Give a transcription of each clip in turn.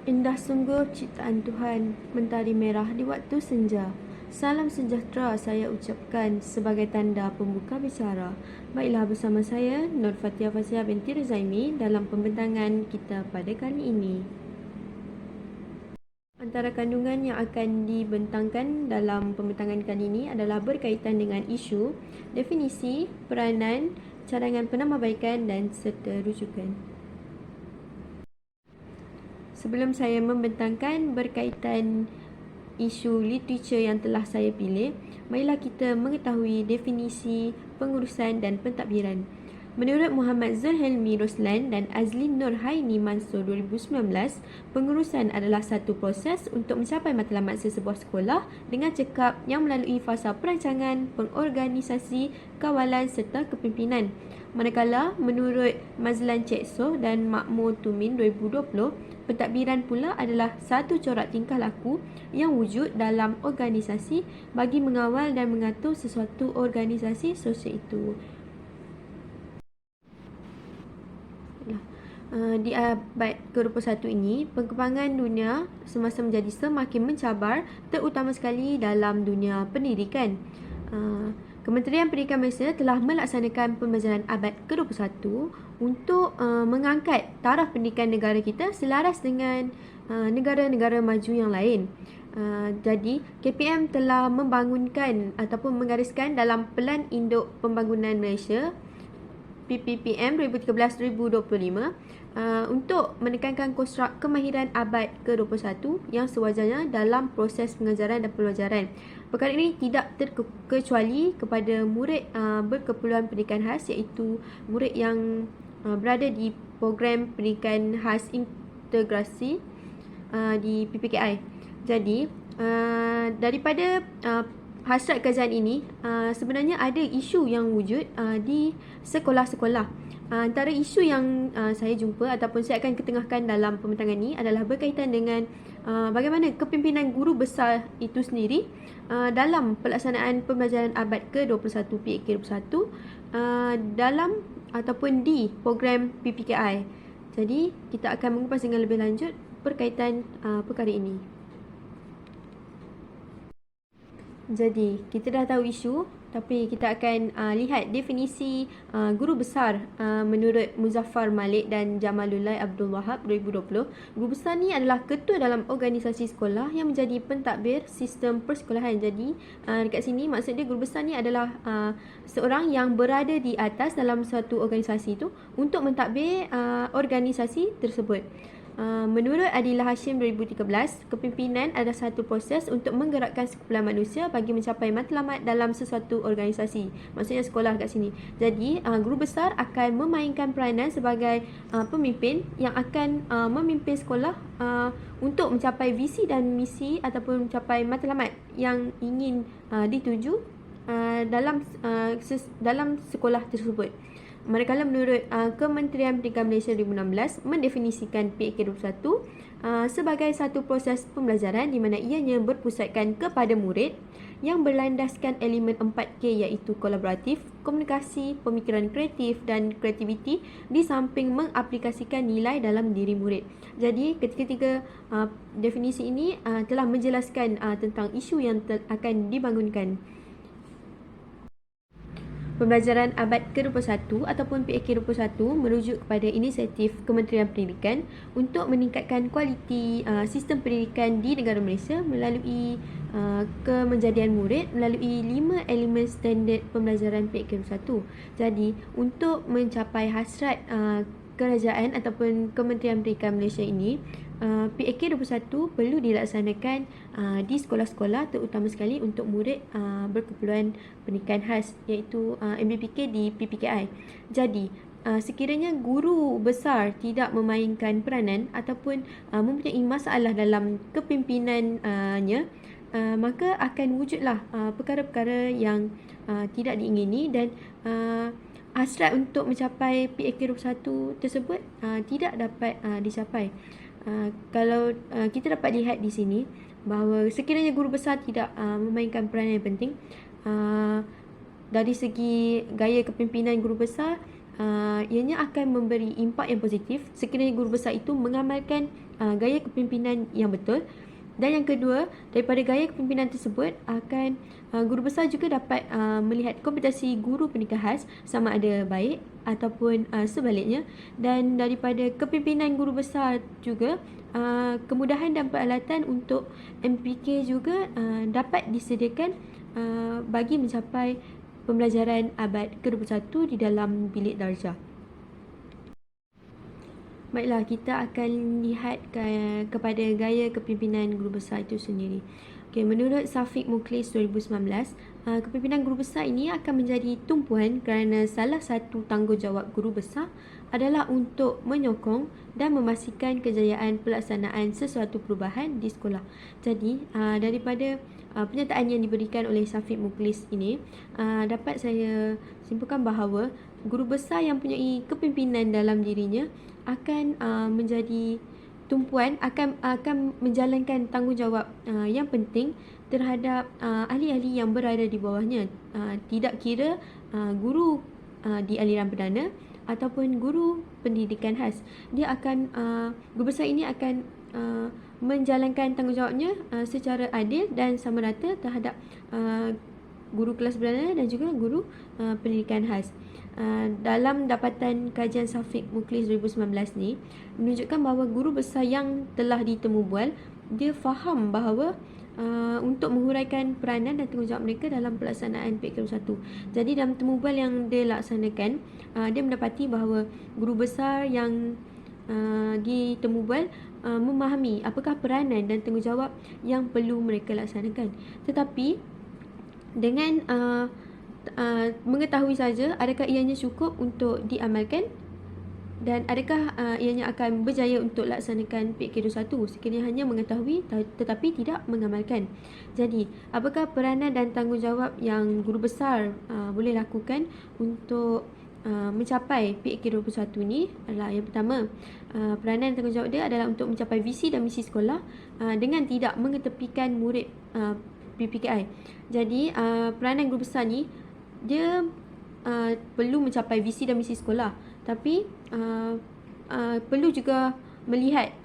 Indah sungguh ciptaan Tuhan, mentari merah di waktu senja. Salam sejahtera saya ucapkan sebagai tanda pembuka bicara. Baiklah, bersama saya Nur Fatia Fasihah binti Rizaimi dalam pembentangan kita pada kali ini. Antara kandungan yang akan dibentangkan dalam pembentangan kali ini adalah berkaitan dengan isu, definisi, peranan, cadangan penambahbaikan dan serta rujukan. Sebelum saya membentangkan berkaitan isu literature yang telah saya pilih, marilah kita mengetahui definisi, pengurusan dan pentadbiran. Menurut Muhammad Zulhelmi Roslan dan Azlin Nur Haini Mansur 2019, pengurusan adalah satu proses untuk mencapai matlamat sesebuah sekolah dengan cekap yang melalui fasa perancangan, pengorganisasi, kawalan serta kepimpinan. Manakala menurut Mazlan Ceksoh dan Makmur Tumin 2020, pentadbiran pula adalah satu corak tingkah laku yang wujud dalam organisasi bagi mengawal dan mengatur sesuatu organisasi sosial itu. Di abad ke-21 ini, perkembangan dunia semasa menjadi semakin mencabar, terutama sekali dalam dunia pendidikan. Kementerian Pendidikan Malaysia telah melaksanakan pembelajaran abad ke-21 untuk mengangkat taraf pendidikan negara kita selaras dengan negara-negara maju yang lain. Jadi, KPM telah membangunkan ataupun menggariskan dalam Pelan Induk Pembangunan Malaysia PPPM 2013-2025 untuk menekankan konstruk kemahiran abad ke-21 yang sewajarnya dalam proses pengajaran dan pelajaran. Perkara ini tidak terkecuali kepada murid berkeperluan pendidikan khas, iaitu murid yang berada di program pendidikan khas integrasi di PPKI. Jadi, daripada hasrat kajian ini, sebenarnya ada isu yang wujud di sekolah-sekolah. Antara isu yang saya jumpa ataupun saya akan ketengahkan dalam pembentangan ini adalah berkaitan dengan bagaimana kepimpinan guru besar itu sendiri dalam pelaksanaan pembelajaran abad ke-21 PAK21 dalam ataupun di program PPKI. Jadi, kita akan mengupas dengan lebih lanjut berkaitan perkara ini. Jadi, kita dah tahu isu, tapi kita akan lihat definisi guru besar menurut Muzaffar Malik dan Jamalullah Abdul Wahab 2020. Guru besar ni adalah ketua dalam organisasi sekolah yang menjadi pentadbir sistem persekolahan. Jadi, dekat sini maksud dia guru besar ni adalah seorang yang berada di atas dalam satu organisasi itu untuk mentadbir organisasi tersebut. Menurut Adillah Hashim 2013, kepimpinan adalah satu proses untuk menggerakkan sekumpulan manusia bagi mencapai matlamat dalam sesuatu organisasi. Maksudnya sekolah kat sini. Jadi, guru besar akan memainkan peranan sebagai pemimpin yang akan memimpin sekolah untuk mencapai visi dan misi ataupun mencapai matlamat yang ingin dituju dalam sekolah tersebut. Manakala menurut Kementerian Pendidikan Malaysia 2016 mendefinisikan PAK21 sebagai satu proses pembelajaran di mana ianya berpusatkan kepada murid yang berlandaskan elemen 4K iaitu kolaboratif, komunikasi, pemikiran kreatif dan kreativiti di samping mengaplikasikan nilai dalam diri murid. Jadi ketiga definisi ini telah menjelaskan tentang isu yang akan dibangunkan. Pembelajaran abad ke-21 ataupun PAK21 merujuk kepada inisiatif Kementerian Pendidikan untuk meningkatkan kualiti sistem pendidikan di negara Malaysia melalui kemenjadian murid melalui 5 elemen standard pembelajaran PAK21. Jadi, untuk mencapai hasrat kerajaan ataupun Kementerian Pendidikan Malaysia ini, PAK21 perlu dilaksanakan di sekolah-sekolah terutama sekali untuk murid berkeperluan pendidikan khas iaitu MBPK di PPKI. Jadi, sekiranya guru besar tidak memainkan peranan ataupun mempunyai masalah dalam kepimpinannya, maka akan wujudlah perkara-perkara yang tidak diingini dan hasrat untuk mencapai PAK21 tersebut tidak dapat dicapai. Kalau kita dapat lihat di sini bahawa sekiranya guru besar tidak memainkan peranan yang penting dari segi gaya kepimpinan guru besar, ianya akan memberi impak yang positif sekiranya guru besar itu mengamalkan gaya kepimpinan yang betul. Dan yang kedua, daripada gaya kepimpinan tersebut akan guru besar juga dapat melihat kompetensi guru pendidikan khas sama ada baik ataupun sebaliknya. Dan daripada kepimpinan guru besar juga kemudahan dan peralatan untuk MPK juga dapat disediakan bagi mencapai pembelajaran abad ke-21 di dalam bilik darjah. Baiklah, kita akan lihat kepada gaya kepimpinan guru besar itu sendiri. Okay, menurut Safiq Mukhlis 2019, kepimpinan guru besar ini akan menjadi tumpuan kerana salah satu tanggungjawab guru besar adalah untuk menyokong dan memastikan kejayaan pelaksanaan sesuatu perubahan di sekolah. Jadi, daripada pernyataan yang diberikan oleh Safiq Mukhlis ini, dapat saya simpulkan bahawa guru besar yang mempunyai kepimpinan dalam dirinya akan menjadi tumpuan, akan menjalankan tanggungjawab yang penting terhadap ahli-ahli yang berada di bawahnya, tidak kira guru di aliran perdana ataupun guru pendidikan khas. Dia akan guru besar ini akan menjalankan tanggungjawabnya secara adil dan sama rata terhadap guru kelas perdana dan juga guru pendidikan khas. Dalam dapatan kajian Safiq Mukhlis 2019 ni menunjukkan bahawa guru besar yang telah ditemu bual, dia faham bahawa untuk menghuraikan peranan dan tanggungjawab mereka dalam pelaksanaan PKR1. Jadi dalam temu bual yang dia laksanakan, dia mendapati bahawa guru besar yang ditemu bual memahami apakah peranan dan tanggungjawab yang perlu mereka laksanakan. Tetapi dengan mengetahui saja adakah ianya cukup untuk diamalkan dan adakah ianya akan berjaya untuk laksanakan PKR21 sekiranya hanya mengetahui tetapi tidak mengamalkan. Jadi, apakah peranan dan tanggungjawab yang guru besar boleh lakukan untuk mencapai PKR21 ni adalah yang pertama, peranan dan tanggungjawab dia adalah untuk mencapai visi dan misi sekolah dengan tidak mengetepikan murid PPKI. Jadi, peranan guru besar ni dia perlu mencapai visi dan misi sekolah, tapi perlu juga melihat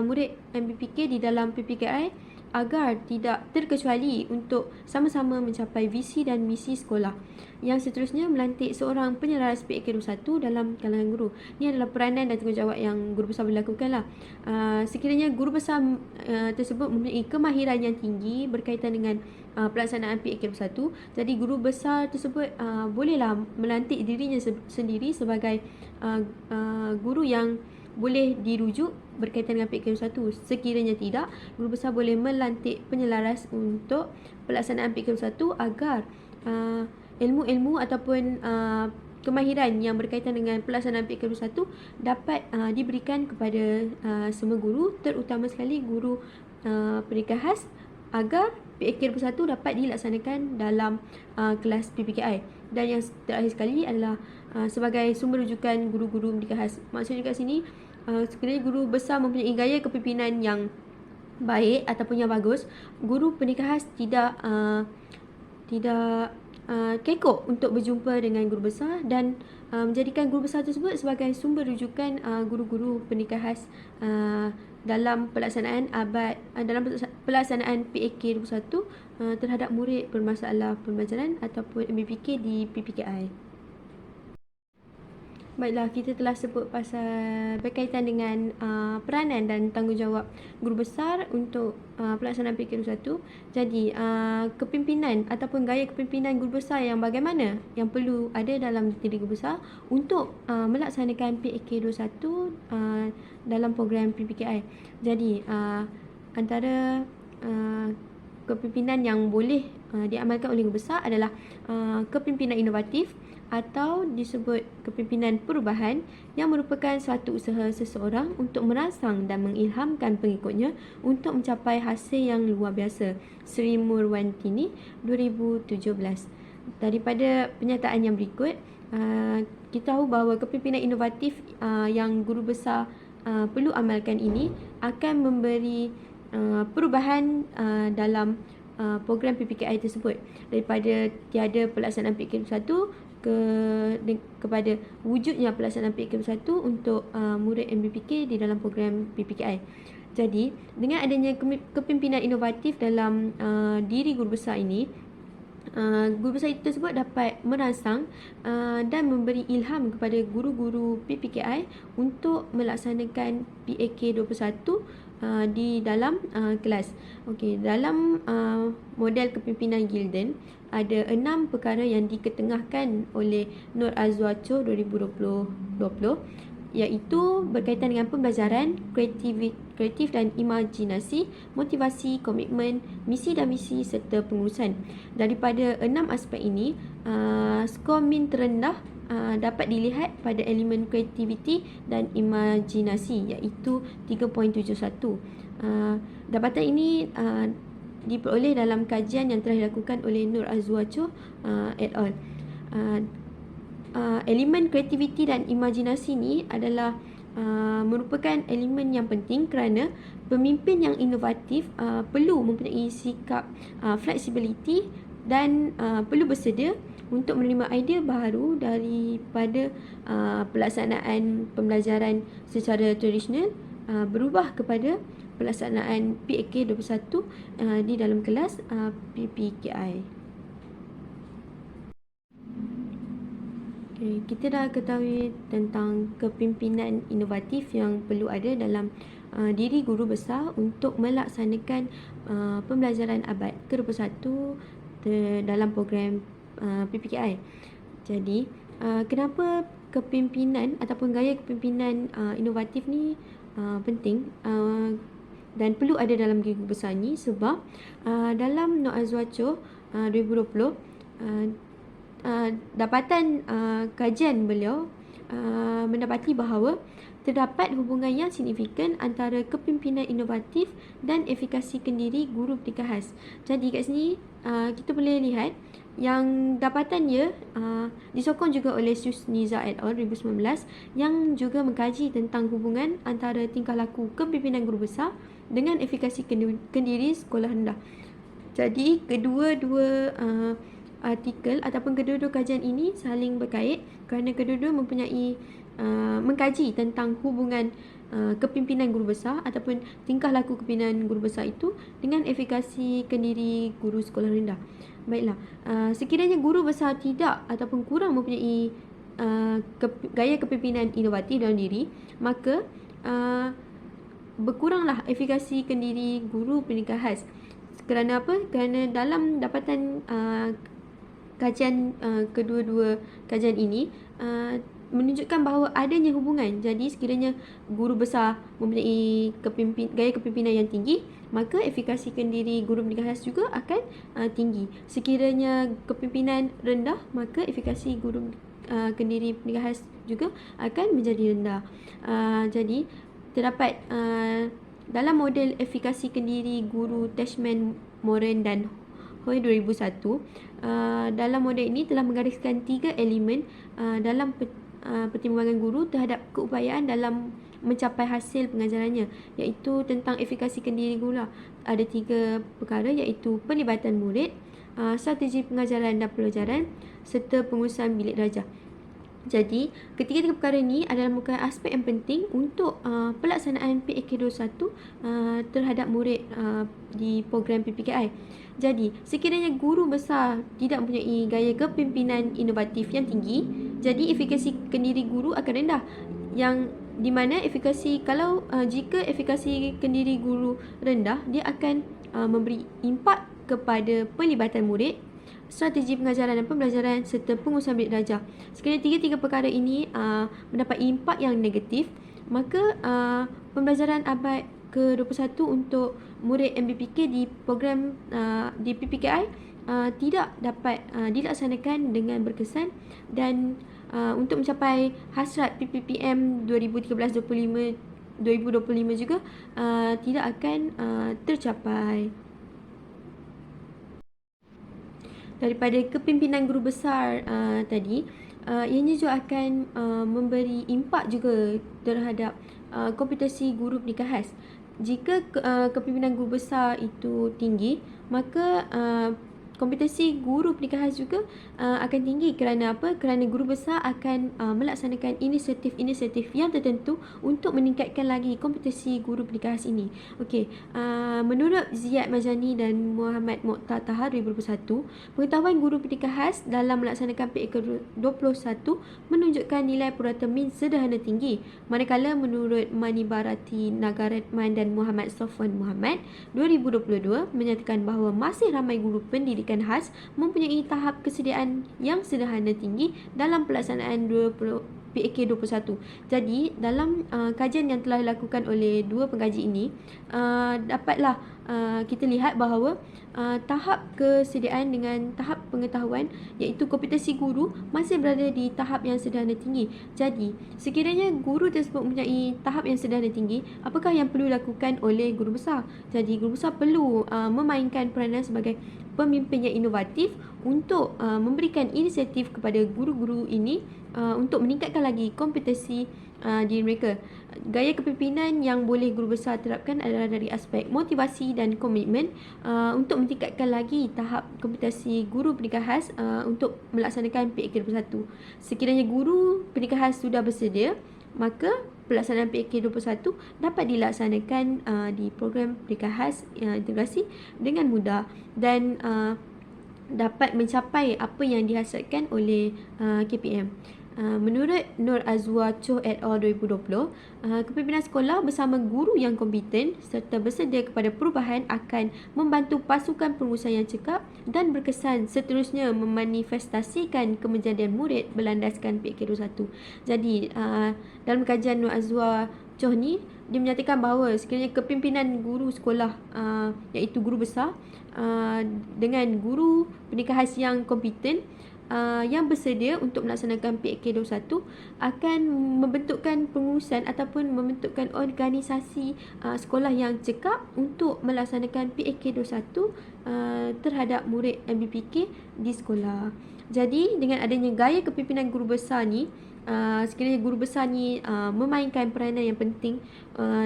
murid MPPK di dalam PPKI agar tidak terkecuali untuk sama-sama mencapai visi dan misi sekolah. Yang seterusnya, melantik seorang penyelaras PKR1 dalam kalangan guru. Ini adalah peranan dan tanggungjawab yang guru besar boleh lakukanlah. Sekiranya guru besar tersebut mempunyai kemahiran yang tinggi berkaitan dengan pelaksanaan PKR1, jadi guru besar tersebut bolehlah melantik dirinya sendiri sebagai guru yang boleh dirujuk berkaitan dengan PKR1. Sekiranya tidak, guru besar boleh melantik penyelaras untuk pelaksanaan PKR1 agar ilmu-ilmu ataupun kemahiran yang berkaitan dengan pelaksanaan PKR1 dapat diberikan kepada semua guru, terutama sekali guru pendidikan khas, agar PKR1 dapat dilaksanakan dalam kelas PPKI. Dan yang terakhir sekali adalah sebagai sumber rujukan guru-guru pendidikan khas. Maksudnya kat sini, sekiranya guru besar mempunyai gaya kepimpinan yang baik ataupun yang bagus, guru pendidikan khas tidak kekok untuk berjumpa dengan guru besar dan menjadikan guru besar tersebut sebagai sumber rujukan guru-guru pendidikan khas dalam pelaksanaan PKR1 terhadap murid bermasalah pembelajaran ataupun MPPK di PPKI. Baiklah, kita telah sebut pasal berkaitan dengan peranan dan tanggungjawab guru besar untuk pelaksanaan PKR1. Jadi, kepimpinan ataupun gaya kepimpinan guru besar yang bagaimana yang perlu ada dalam diri guru besar untuk melaksanakan PKR21 dalam program PPKI. Jadi, antara kepimpinan yang boleh diamalkan oleh guru besar adalah kepimpinan inovatif atau disebut kepimpinan perubahan, yang merupakan suatu usaha seseorang untuk merangsang dan mengilhamkan pengikutnya untuk mencapai hasil yang luar biasa. Sri Murwantini 2017. Daripada pernyataan yang berikut, kita tahu bahawa kepimpinan inovatif yang guru besar perlu amalkan ini akan memberi perubahan dalam program PPKI tersebut. Daripada tiada pelaksanaan PKR1 kepada wujudnya pelaksanaan PKP1 untuk murid MBPK di dalam program PPKI. Jadi, dengan adanya kepimpinan inovatif dalam diri guru besar ini, guru besar itu tersebut dapat merangsang dan memberi ilham kepada guru-guru PPKI untuk melaksanakan PAK 21 di dalam kelas. Okey, dalam model kepimpinan Gilden ada 6 perkara yang diketengahkan oleh Nur Azwa Chow 2020, iaitu berkaitan dengan pembelajaran, kreatif dan imajinasi, motivasi, komitmen, misi dan visi serta pengurusan. Daripada 6 aspek ini, skor min terendah dapat dilihat pada elemen kreativiti dan imajinasi, iaitu 3.71. Dapatan ini diperoleh dalam kajian yang telah dilakukan oleh Nur Azwa Chow et al. Elemen kreativiti dan imajinasi ni adalah merupakan elemen yang penting kerana pemimpin yang inovatif perlu mempunyai sikap flexibility dan perlu bersedia untuk menerima idea baharu daripada pelaksanaan pembelajaran secara tradisional berubah kepada pelaksanaan PAK 21 di dalam kelas PPKI. Okay, kita dah ketahui tentang kepimpinan inovatif yang perlu ada dalam diri guru besar untuk melaksanakan pembelajaran abad ke-21 dalam program PPKI. Jadi, kenapa kepimpinan ataupun gaya kepimpinan inovatif ni penting dan perlu ada dalam diri guru besar ni? Sebab dalam Nur Azwa Chow 2020, dapatan kajian beliau mendapati bahawa terdapat hubungan yang signifikan antara kepimpinan inovatif dan efikasi kendiri guru pendidikan khas. Jadi kat sini kita boleh lihat yang dapatannya disokong juga oleh Susniza et al. 2019 yang juga mengkaji tentang hubungan antara tingkah laku kepimpinan guru besar dengan efikasi kendiri sekolah rendah. Jadi kedua-dua artikel ataupun kedua-dua kajian ini saling berkait kerana kedua-dua mempunyai mengkaji tentang hubungan kepimpinan guru besar ataupun tingkah laku kepimpinan guru besar itu dengan efikasi kendiri guru sekolah rendah. Baiklah, sekiranya guru besar tidak ataupun kurang mempunyai gaya kepimpinan inovatif dalam diri, maka berkuranglah efikasi kendiri guru pendidikan khas. Kerana apa? Kerana dalam dapatan kajian kedua-dua kajian ini menunjukkan bahawa adanya hubungan. Jadi sekiranya guru besar mempunyai gaya kepimpinan yang tinggi, maka efikasi kendiri guru pendidikan khas juga akan tinggi. Sekiranya kepimpinan rendah, maka efikasi guru kendiri pendidikan khas juga akan menjadi rendah. Jadi terdapat dalam model efikasi kendiri guru Tashman, Moran dan Hoi 2001, dalam model ini telah menggariskan 3 elemen dalam pertimbangan guru terhadap keupayaan dalam mencapai hasil pengajarannya, iaitu tentang efikasi kendiri guru lah. Ada 3 perkara, iaitu pelibatan murid, strategi pengajaran dan pelajaran serta pengurusan bilik darjah. Jadi, ketiga-tiga perkara ini adalah merupakan aspek yang penting untuk pelaksanaan PAK 21 terhadap murid di program PPKI. Jadi, sekiranya guru besar tidak mempunyai gaya kepimpinan inovatif yang tinggi, jadi efikasi kendiri guru akan rendah. Yang di mana jika efikasi kendiri guru rendah, dia akan memberi impak kepada pelibatan murid, strategi pengajaran dan pembelajaran serta pengurusan bilik darjah. Sekiranya tiga-tiga perkara ini mendapat impak yang negatif, maka pembelajaran abad ke-21 untuk murid MBPK di program di PPKI tidak dapat dilaksanakan dengan berkesan, dan untuk mencapai hasrat PPPM 2013-2025 juga tidak akan tercapai. Daripada kepimpinan guru besar tadi, ianya juga akan memberi impak juga terhadap kompetensi guru pendidikan khas. Jika kepimpinan guru besar itu tinggi, maka kompetensi guru pendidikan khas juga akan tinggi. Kerana apa? Kerana guru besar akan melaksanakan inisiatif-inisiatif yang tertentu untuk meningkatkan lagi kompetensi guru pendidikan khas ini. Okey, menurut Ziyad Majani dan Muhammad Mokhtar Tahar 2021, pengetahuan guru pendidikan khas dalam melaksanakan PAK21 menunjukkan nilai purata min sederhana tinggi. Manakala menurut Mani Bharati Nagaratman dan Muhammad Sofwan Muhammad 2022 menyatakan bahawa masih ramai guru pendidikan khas mempunyai tahap kesediaan yang sederhana tinggi dalam pelaksanaan PAK21. Jadi dalam kajian yang telah dilakukan oleh dua pengkaji ini, dapatlah kita lihat bahawa tahap kesediaan dengan tahap pengetahuan iaitu kompetensi guru masih berada di tahap yang sederhana tinggi. Jadi sekiranya guru tersebut mempunyai tahap yang sederhana tinggi, apakah yang perlu dilakukan oleh guru besar? Jadi guru besar perlu memainkan peranan sebagai pemimpin yang inovatif untuk memberikan inisiatif kepada guru-guru ini untuk meningkatkan lagi kompetensi diri mereka. Gaya kepimpinan yang boleh guru besar terapkan adalah dari aspek motivasi dan komitmen untuk meningkatkan lagi tahap kompetensi guru pendidikan khas untuk melaksanakan PAK21. Sekiranya guru pendidikan khas sudah bersedia, maka pelaksanaan PAK21 dapat dilaksanakan di program pendidikan khas integrasi dengan mudah dan dapat mencapai apa yang dihasilkan oleh KPM. Menurut Nur Azwa Choh et al. 2020, kepimpinan sekolah bersama guru yang kompeten serta bersedia kepada perubahan akan membantu pasukan pengurusan yang cekap dan berkesan seterusnya memanifestasikan kemenjadian murid berlandaskan PAK21. Jadi, dalam kajian Nur Azwa Choh ni, dia menyatakan bahawa sekiranya kepimpinan guru sekolah iaitu guru besar dengan guru pendidikan khas yang kompeten yang bersedia untuk melaksanakan PAK21 akan membentukkan pengurusan ataupun membentukkan organisasi sekolah yang cekap untuk melaksanakan PAK21 terhadap murid MBPK di sekolah. Jadi dengan adanya gaya kepimpinan guru besar ni, sekiranya guru besar ni memainkan peranan yang penting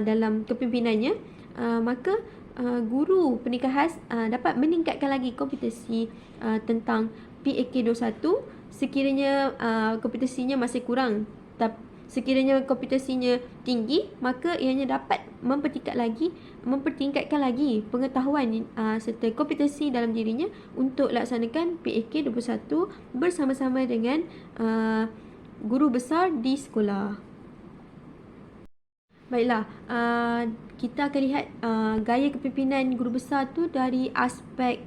dalam kepimpinannya, maka guru pendidikan khas dapat meningkatkan lagi kompetensi tentang PAK21. Sekiranya kompetensinya masih kurang, sekiranya kompetensinya tinggi, maka ianya dapat mempertingkatkan lagi pengetahuan serta kompetensi dalam dirinya untuk laksanakan PAK21 bersama-sama dengan guru besar di sekolah. Baiklah, kita akan lihat gaya kepimpinan guru besar tu dari aspek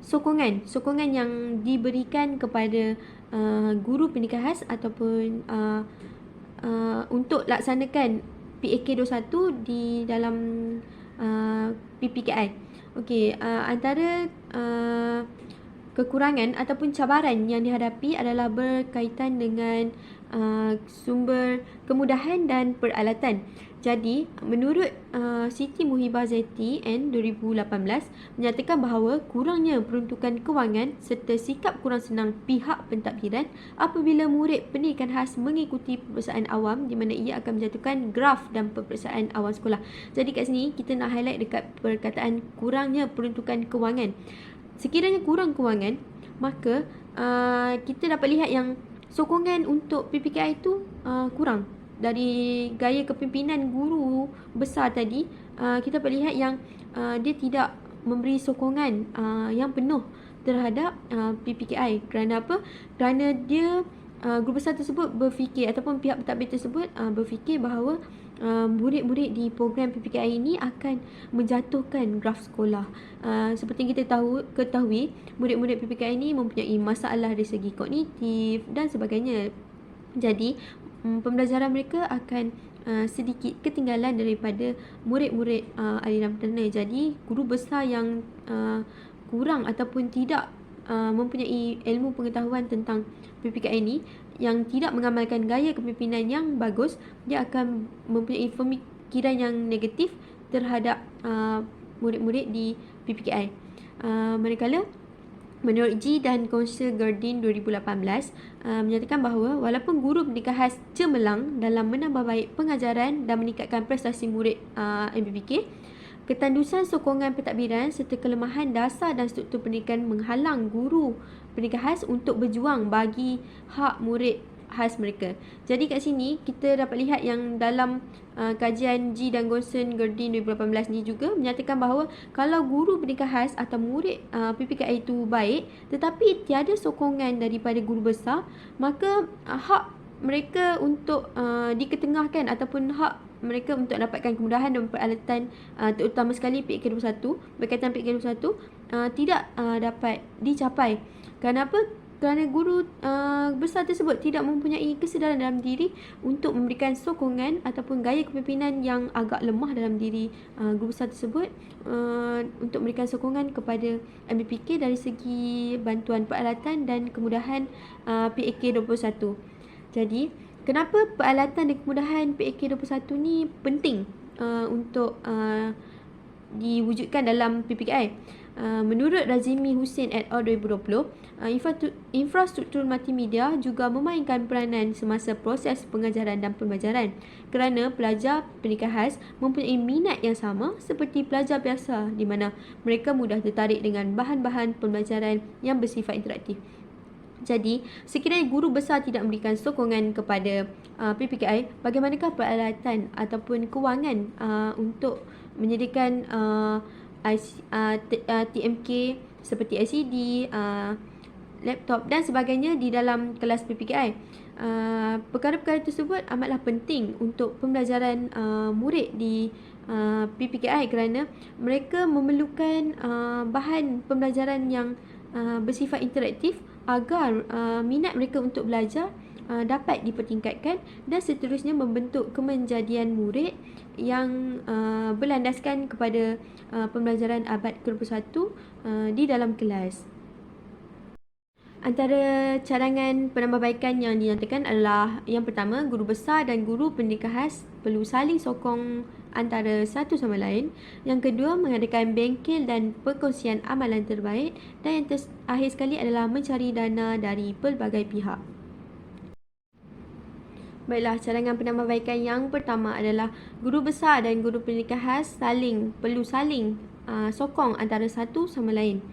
sokongan yang diberikan kepada guru pendidikan khas ataupun untuk laksanakan PAK21 di dalam PPKI. Okey, antara kekurangan ataupun cabaran yang dihadapi adalah berkaitan dengan sumber kemudahan dan peralatan. Jadi, menurut Siti Muhibah Zaiti N 2018 menyatakan bahawa kurangnya peruntukan kewangan serta sikap kurang senang pihak pentadbiran apabila murid pendidikan khas mengikuti peperiksaan awam di mana ia akan menjatuhkan graf dan peperiksaan awam sekolah. Jadi kat sini kita nak highlight dekat perkataan kurangnya peruntukan kewangan. Sekiranya kurang kewangan, maka kita dapat lihat yang sokongan untuk PPKI itu kurang. Dari gaya kepimpinan guru besar tadi, kita dapat lihat yang dia tidak memberi sokongan yang penuh terhadap PPKI. Kerana apa? Kerana dia guru besar tersebut berfikir ataupun pihak pentadbir tersebut berfikir bahawa murid-murid di program PPKI ini akan menjatuhkan graf sekolah. Seperti yang kita ketahui, murid-murid PPKI ini mempunyai masalah dari segi kognitif dan sebagainya. Jadi, pembelajaran mereka akan sedikit ketinggalan daripada murid-murid aliran perdana. Jadi, guru besar yang kurang ataupun tidak mempunyai ilmu pengetahuan tentang PPKI ini, yang tidak mengamalkan gaya kepimpinan yang bagus, dia akan mempunyai pemikiran yang negatif terhadap murid-murid di PPKI. Manakala menurut G dan Council Gerdin 2018 menyatakan bahawa walaupun guru pendidikan khas cemerlang dalam menambah baik pengajaran dan meningkatkan prestasi murid MBPK, Ketandusan sokongan pentadbiran serta kelemahan dasar dan struktur pendidikan menghalang guru pendidikan khas untuk berjuang bagi hak murid khas mereka. Jadi kat sini kita dapat lihat yang dalam kajian G dan Gonson Gerdin 2018 ni juga menyatakan bahawa kalau guru pendidikan khas atau murid PPKI itu baik tetapi tiada sokongan daripada guru besar, maka hak mereka untuk diketengahkan ataupun hak mereka untuk dapatkan kemudahan dan peralatan terutama sekali PK21 berkaitan PK21 tidak dapat dicapai. Kenapa? Kerana guru besar tersebut tidak mempunyai kesedaran dalam diri untuk memberikan sokongan ataupun gaya kepimpinan yang agak lemah dalam diri guru besar tersebut untuk memberikan sokongan kepada MPPK dari segi bantuan peralatan dan kemudahan PAK21. Jadi, kenapa peralatan dan kemudahan PAK21 ni penting untuk diwujudkan dalam PPKI? Menurut Razimi Hussein et al. 2020, infrastruktur multimedia juga memainkan peranan semasa proses pengajaran dan pembelajaran kerana pelajar pendidikan khas mempunyai minat yang sama seperti pelajar biasa di mana mereka mudah tertarik dengan bahan-bahan pembelajaran yang bersifat interaktif. Jadi, sekiranya guru besar tidak memberikan sokongan kepada PPKI, bagaimanakah peralatan ataupun kewangan untuk menyediakan TMK seperti ICD, laptop dan sebagainya di dalam kelas PPKI. Perkara-perkara tersebut amatlah penting untuk pembelajaran murid di PPKI kerana mereka memerlukan bahan pembelajaran yang bersifat interaktif agar minat mereka untuk belajar dapat dipertingkatkan dan seterusnya membentuk kemenjadian murid yang berlandaskan kepada pembelajaran abad ke-21 di dalam kelas. Antara cadangan penambahbaikan yang dinyatakan adalah yang pertama, guru besar dan guru pendidikan khas perlu saling sokong antara satu sama lain. Yang kedua, mengadakan bengkel dan perkongsian amalan terbaik. Dan yang terakhir sekali adalah mencari dana dari pelbagai pihak. Baiklah, cadangan penambahbaikan yang pertama adalah guru besar dan guru pendidikan khas perlu saling sokong antara satu sama lain.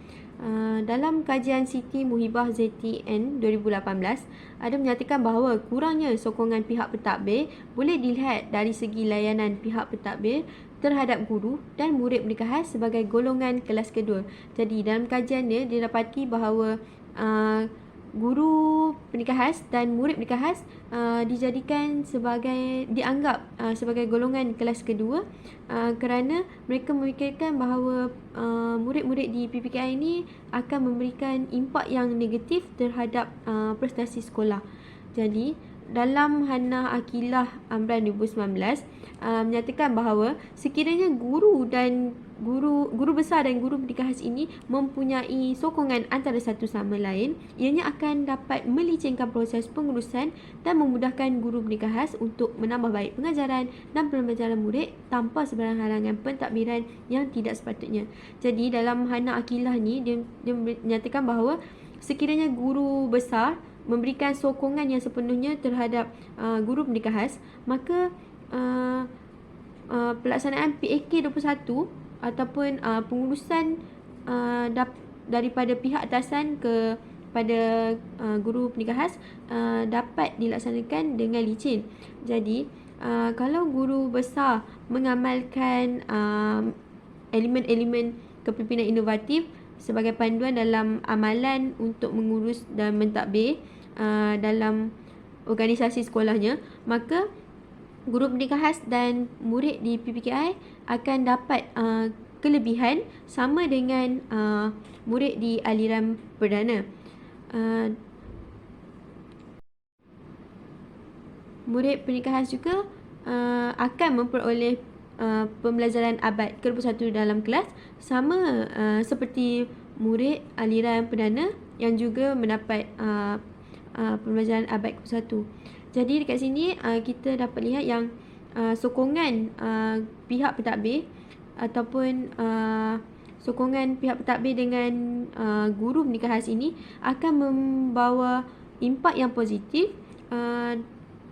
Dalam kajian Siti Muhibah ZTN 2018 ada menyatakan bahawa kurangnya sokongan pihak pentadbir boleh dilihat dari segi layanan pihak pentadbir terhadap guru dan murid pendidikan khas sebagai golongan kelas kedua. Jadi dalam kajiannya didapati bahawa guru pendidikan khas dan murid pendidikan khas dianggap sebagai golongan kelas kedua kerana mereka memikirkan bahawa murid-murid di PPKI ini akan memberikan impak yang negatif terhadap prestasi sekolah. Jadi dalam Hannah Aqilah Amran 2019 menyatakan bahawa sekiranya guru besar dan guru pendidikan khas ini mempunyai sokongan antara satu sama lain, ianya akan dapat melicinkan proses pengurusan dan memudahkan guru pendidikan khas untuk menambah baik pengajaran dan pembelajaran murid tanpa sebarang halangan pentadbiran yang tidak sepatutnya. Jadi dalam Hannah Aqilah ni dia menyatakan bahawa sekiranya guru besar memberikan sokongan yang sepenuhnya terhadap guru pendidikan khas, maka pelaksanaan PAK21 ataupun pengurusan daripada pihak atasan kepada guru pendidikan khas dapat dilaksanakan dengan licin. Jadi kalau guru besar mengamalkan elemen-elemen kepimpinan inovatif sebagai panduan dalam amalan untuk mengurus dan mentadbir dalam organisasi sekolahnya, maka guru pendidikan khas dan murid di PPKI akan dapat kelebihan sama dengan murid di aliran perdana. Murid pendidikan khas juga akan memperoleh pembelajaran abad ke-21 dalam kelas sama seperti murid aliran perdana yang juga mendapat pembelajaran abad ke-21. Jadi dekat sini kita dapat lihat yang sokongan pihak pentadbir ataupun sokongan pihak pentadbir dengan guru pendidikan khas ini akan membawa impak yang positif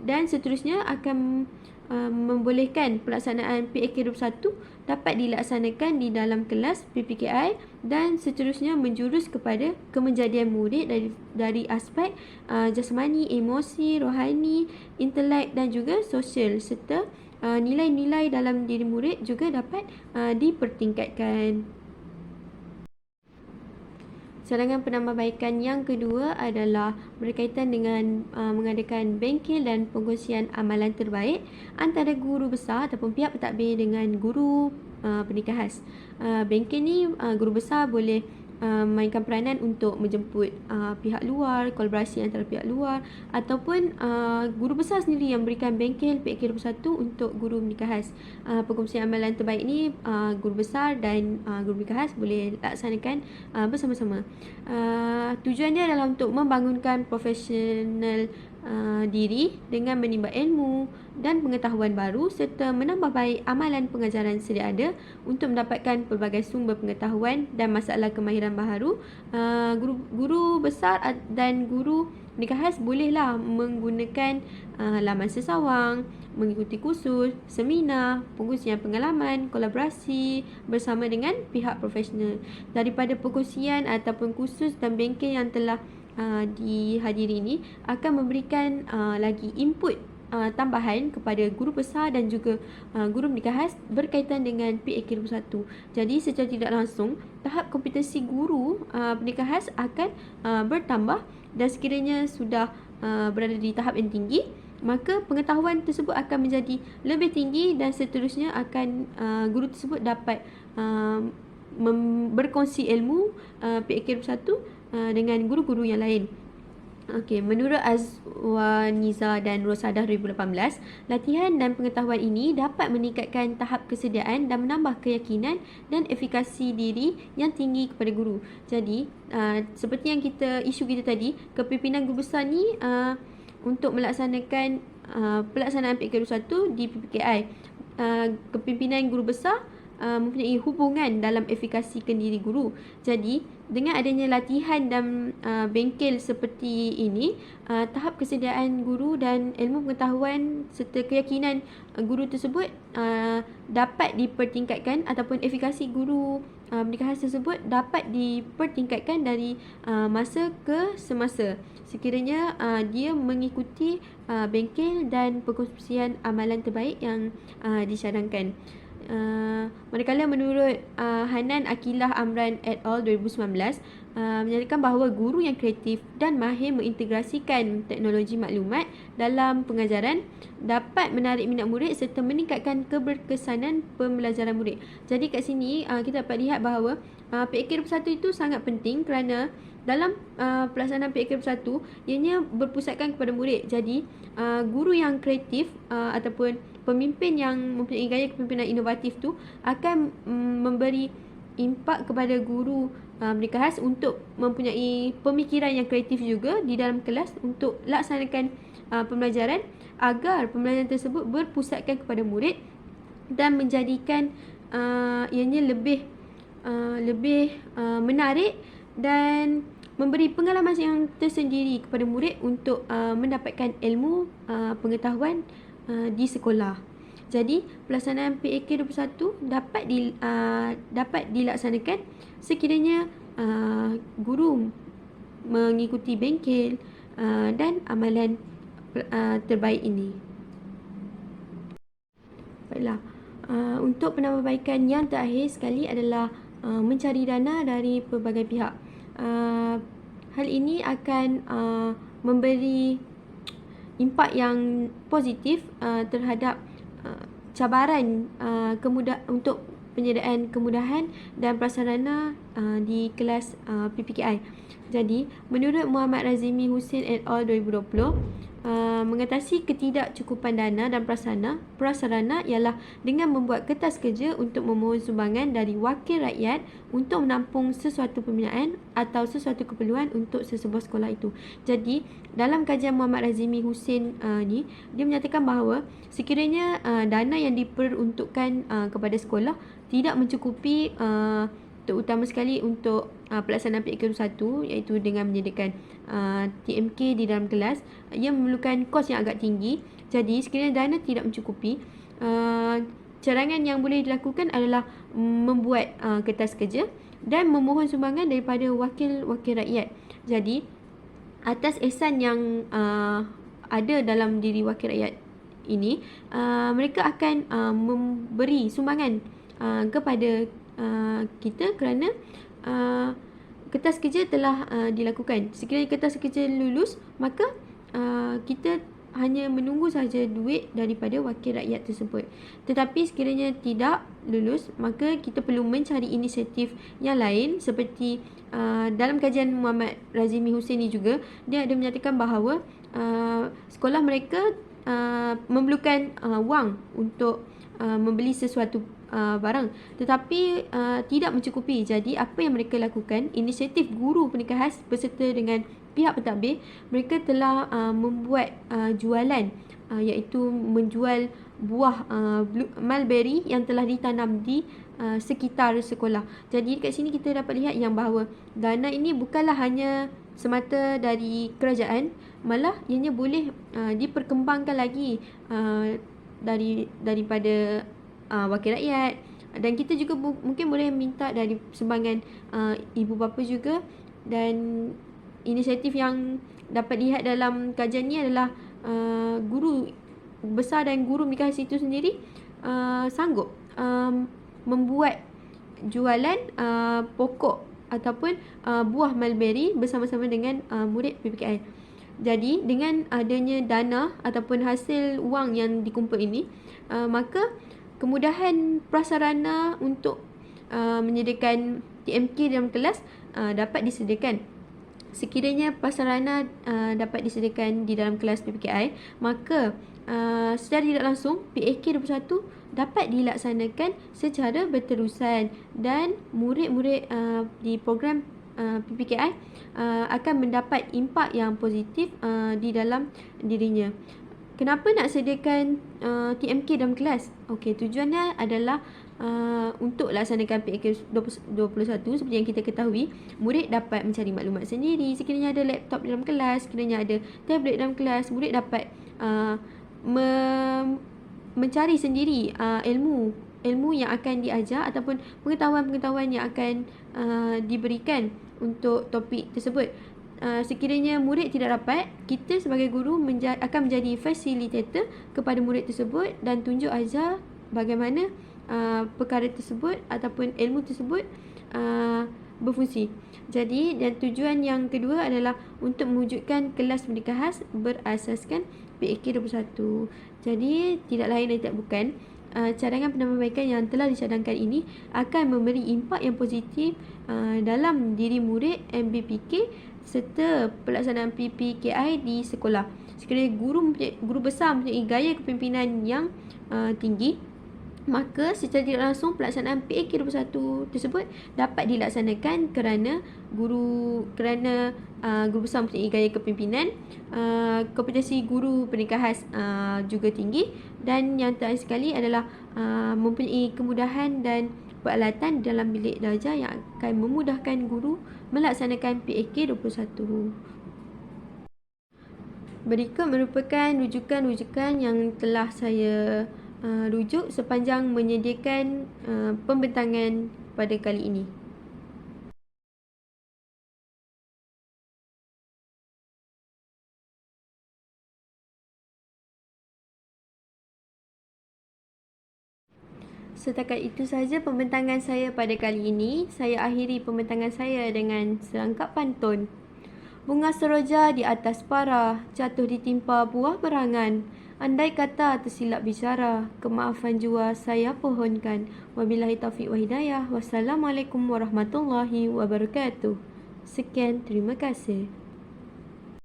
dan seterusnya akan membolehkan pelaksanaan PAK21 dapat dilaksanakan di dalam kelas PPKI dan seterusnya menjurus kepada kemenjadian murid dari aspek jasmani, emosi, rohani, intelek dan juga sosial, serta nilai-nilai dalam diri murid juga dapat dipertingkatkan. Cadangan penambahbaikan yang kedua adalah berkaitan dengan mengadakan bengkel dan pengkongsian amalan terbaik antara guru besar ataupun pihak pentadbir dengan guru pendidikan khas. Bengkel ni guru besar boleh mainkan peranan untuk menjemput pihak luar, kolaborasi antara pihak luar, ataupun guru besar sendiri yang berikan bengkel PAK21 untuk guru pendidikan khas. Pengkongsian amalan terbaik ni guru besar dan guru pendidikan khas boleh laksanakan bersama-sama. Tujuan dia adalah untuk membangunkan profesional diri dengan menimba ilmu dan pengetahuan baru serta menambah baik amalan pengajaran sedia ada untuk mendapatkan pelbagai sumber pengetahuan dan masalah kemahiran baharu. Guru besar dan guru pendidikan khas bolehlah menggunakan laman sesawang, mengikuti kursus, seminar, pengkongsian pengalaman, kolaborasi bersama dengan pihak profesional. Daripada perkongsian ataupun kursus dan bengkel yang telah dihadiri ini akan memberikan lagi input tambahan kepada guru besar dan juga guru pendidikan khas berkaitan dengan PAK21. Jadi secara tidak langsung tahap kompetensi guru pendidikan khas akan bertambah dan sekiranya sudah berada di tahap yang tinggi, maka pengetahuan tersebut akan menjadi lebih tinggi dan seterusnya akan guru tersebut dapat berkongsi ilmu PAK21 dengan guru-guru yang lain. Okey, menurut Azwaniza dan Rosadah 2018, latihan dan pengetahuan ini dapat meningkatkan tahap kesediaan dan menambah keyakinan dan efikasi diri yang tinggi kepada guru. Jadi, seperti yang isu kita tadi, kepimpinan guru besar ni untuk melaksanakan pelaksanaan PAK21 di PPKI. Kepimpinan guru besar mempunyai hubungan dalam efikasikan diri guru. Jadi, dengan adanya latihan dan bengkel seperti ini, tahap kesediaan guru dan ilmu pengetahuan serta keyakinan guru tersebut dapat dipertingkatkan ataupun efikasi guru pendidikan khas tersebut dapat dipertingkatkan dari masa ke semasa sekiranya dia mengikuti bengkel dan perkongsian amalan terbaik yang dicadangkan. Manakala menurut Hanan Akilah Amran et al. 2019 menyatakan bahawa guru yang kreatif dan mahir mengintegrasikan teknologi maklumat dalam pengajaran dapat menarik minat murid serta meningkatkan keberkesanan pembelajaran murid. Jadi kat sini kita dapat lihat bahawa PAK21 itu sangat penting kerana dalam pelaksanaan PAK21 ianya berpusatkan kepada murid. Jadi guru yang kreatif ataupun pemimpin yang mempunyai gaya kepimpinan inovatif tu akan memberi impak kepada guru pendidikan khas untuk mempunyai pemikiran yang kreatif juga di dalam kelas untuk laksanakan pembelajaran agar pembelajaran tersebut berpusatkan kepada murid dan menjadikan ianya lebih menarik dan memberi pengalaman yang tersendiri kepada murid untuk mendapatkan ilmu pengetahuan di sekolah. Jadi pelaksanaan PAK21 dapat dilaksanakan sekiranya guru mengikuti bengkel dan amalan terbaik ini. Baiklah, untuk penambahbaikan yang terakhir sekali adalah mencari dana dari pelbagai pihak. Hal ini akan memberi impak yang positif terhadap cabaran untuk penyediaan kemudahan dan prasarana di kelas PPKI. Jadi, menurut Muhammad Razimi Hussein et al. 2020, mengatasi ketidakcukupan dana dan prasarana ialah dengan membuat kertas kerja untuk memohon sumbangan dari wakil rakyat untuk menampung sesuatu pembinaan atau sesuatu keperluan untuk sesebuah sekolah itu. Jadi, dalam kajian Muhammad Razimi Hussein ni, dia menyatakan bahawa sekiranya dana yang diperuntukkan kepada sekolah tidak mencukupi terutama sekali untuk pelaksanaan PAK21 iaitu dengan menyediakan TMK di dalam kelas, ia memerlukan kos yang agak tinggi, Jadi sekiranya dana tidak mencukupi, carangan yang boleh dilakukan adalah membuat kertas kerja dan memohon sumbangan daripada wakil-wakil rakyat. Jadi atas ihsan yang ada dalam diri wakil rakyat ini, mereka akan memberi sumbangan kepada kita kerana kertas kerja telah dilakukan. Sekiranya kertas kerja lulus, maka kita hanya menunggu saja duit daripada wakil rakyat tersebut. Tetapi sekiranya tidak lulus, maka kita perlu mencari inisiatif yang lain seperti dalam kajian Muhammad Razimi Husaini juga, dia ada menyatakan bahawa sekolah mereka memerlukan wang untuk membeli sesuatu barang, tetapi tidak mencukupi. Jadi apa yang mereka lakukan, inisiatif guru pendidikan khas beserta dengan pihak pentadbir, mereka telah membuat jualan, iaitu menjual buah mulberry yang telah ditanam di sekitar sekolah. Jadi dekat sini kita dapat lihat yang bahawa dana ini bukanlah hanya semata dari kerajaan, malah ianya boleh diperkembangkan lagi daripada wakil rakyat, dan kita juga mungkin boleh minta dari sumbangan ibu bapa juga. Dan inisiatif yang dapat dilihat dalam kajian ni adalah guru besar dan guru pendidikan itu sendiri sanggup membuat jualan pokok ataupun buah mulberry bersama-sama dengan murid PPKI. Jadi dengan adanya dana ataupun hasil wang yang dikumpul ini, maka kemudahan prasarana untuk menyediakan TMK dalam kelas dapat disediakan. Sekiranya prasarana dapat disediakan di dalam kelas PPKI, maka secara tidak langsung PAK 21 dapat dilaksanakan secara berterusan dan murid-murid di program PPKI akan mendapat impak yang positif di dalam dirinya. Kenapa nak sediakan TMK dalam kelas? Okey, tujuannya adalah untuk laksanakan PAK 21 seperti yang kita ketahui, murid dapat mencari maklumat sendiri. Sekiranya ada laptop dalam kelas, sekiranya ada tablet dalam kelas, murid dapat mencari sendiri ilmu yang akan diajar ataupun pengetahuan-pengetahuan yang akan diberikan untuk topik tersebut. Sekiranya murid tidak dapat, kita sebagai guru akan menjadi fasilitator kepada murid tersebut dan tunjuk ajar bagaimana perkara tersebut ataupun ilmu tersebut berfungsi. Jadi, dan tujuan yang kedua adalah untuk mewujudkan kelas pendidikan khas berasaskan PAK 21. Jadi, tidak lain dan tidak bukan, cadangan penambahbaikan yang telah dicadangkan ini akan memberi impak yang positif dalam diri murid MBPK serta pelaksanaan PPKI di sekolah. Sekiranya guru besar mempunyai gaya kepimpinan yang tinggi, maka secara tidak langsung pelaksanaan PAK 21 tersebut dapat dilaksanakan kerana guru besar mempunyai gaya kepimpinan, kompetensi guru pendidikan khas juga tinggi, dan yang terakhir sekali adalah mempunyai kemudahan dan peralatan dalam bilik darjah yang akan memudahkan guru melaksanakan PAK 21. Berikut merupakan rujukan-rujukan yang telah saya rujuk sepanjang menyediakan pembentangan pada kali ini. Setakat itu sahaja pembentangan saya pada kali ini. Saya akhiri pembentangan saya dengan serangkap pantun. Bunga seroja di atas para, jatuh ditimpa buah berangan. Andai kata tersilap bicara, kemaafan jua saya pohonkan. Wabillahi taufiq wa hidayah. Wassalamualaikum warahmatullahi wabarakatuh. Sekian, terima kasih.